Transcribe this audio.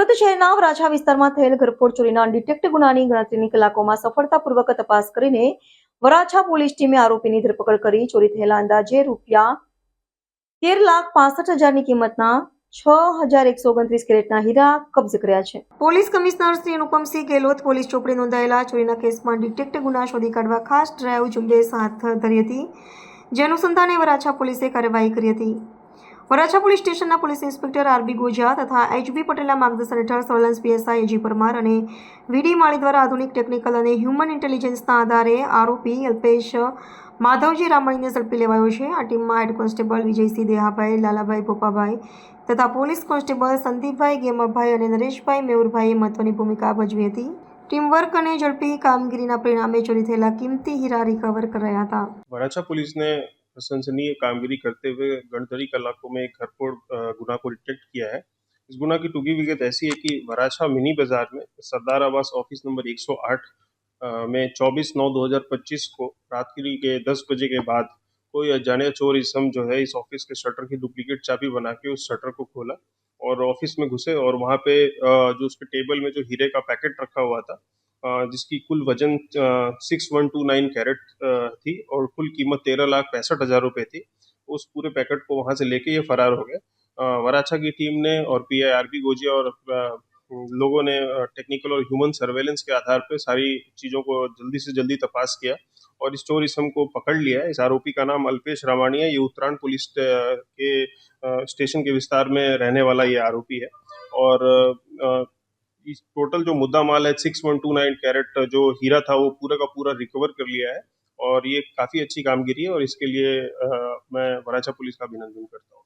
સુરત શહેરના વરાછા વિસ્તારમાં થયેલ ઘરફોડ ચોરીના ડિટેક્ટ ગુનાની ગણતરીની કલાકોમાં સફળતાપૂર્વક તપાસ કરીને વરાછા પોલીસ ટીમે આરોપીની ધરપકડ કરી ચોરી થયેલા અંદાજે રૂપિયા 13,65,000ની કિંમતના 6,129 કેરેટના હીરા કબ્જે કર્યા છે. Police commissioner Shri Anupamsinh Gehlot police ચોપડે નોંધાયેલા ચોરીના કેસમાં ડિટેક્ટ ગુના શોધી કાઢવા ખાસ ડ્રાઈવ ઝુંબેશ હાથ ધરી હતી, જે અનુસંધાને વરાછા પોલીસે કાર્યવાહી કરી હતી. વરાછા પોલીસ સ્ટેશનના પોલીસ ઇન્સ્પેક્ટર આરબી ગોજા તથા એચબી પટેલના માર્ગદર્શન હેઠળ સર્વેલન્સ પીએસઆઈ એજી પરમાર અને વીડી માળી દ્વારા આધુનિક ટેકનિકલ અને હ્યુમન ઇન્ટેલિજન્સના આધારે આરોપી અલ્પેશ માધવજી રામાણીને ઝડપી લેવાયો છે. આ ટીમમાં હેડ કોન્સ્ટેબલ વિજયસિંહ દેહાભાઈ, લાલાભાઈ ભોપાભાઈ તથા પોલીસ કોન્સ્ટેબલ સંદીપભાઈ ગેમાભાઈ અને નરેશભાઈ મેહુરભાઈએ મહત્વની ભૂમિકા ભજવી હતી. ટીમવર્ક અને ઝડપી કામગીરીના પરિણામે ચોરી થયેલા કિંમતી હીરા રિકવર કરાયા હતા. वराछा पुलिस ने प्रशंसनीय कामगिरी करते हुए गणतरी कलाकों में एक घरफोड़ गुना को डिटेक्ट किया है। इस गुना की टूकी विगत ऐसी है कि वराछा मिनी बाजार में सरदार आवास ऑफिस नंबर 108 में 24/9/2025 को रात्रि के 10 बजे के बाद कोई अजाने चोर इसम जो है इस ऑफिस के शटर की डुप्लीकेट चाबी बना के उस शटर को खोला और ऑफिस में घुसे और वहाँ पे जो उसके टेबल में जो हीरे का पैकेट रखा हुआ था, जिसकी कुल वजन 6129 कैरेट थी और कुल कीमत 13,65,000 रुपये थी। उस पूरे पैकेट को वहाँ से लेके ये फरार हो गए। वराछा की टीम ने और पीआई आरबी गोजिया और लोगों ने टेक्निकल और ह्यूमन सर्वेलेंस के आधार पर सारी चीज़ों को जल्दी से जल्दी तपास किया और इस चोर इसम को पकड़ लिया है। इस आरोपी का नाम अल्पेश रामाणी है। ये उत्तरायण पुलिस के स्टेशन के विस्तार में रहने वाला ये आरोपी है और इस टोटल जो मुद्दा माल है 6129 कैरेट जो हीरा था वो पूरा का पूरा रिकवर कर लिया है और ये काफ़ी अच्छी कामगिरी है और इसके लिए मैं वराछा पुलिस का अभिनंदन करता हूँ।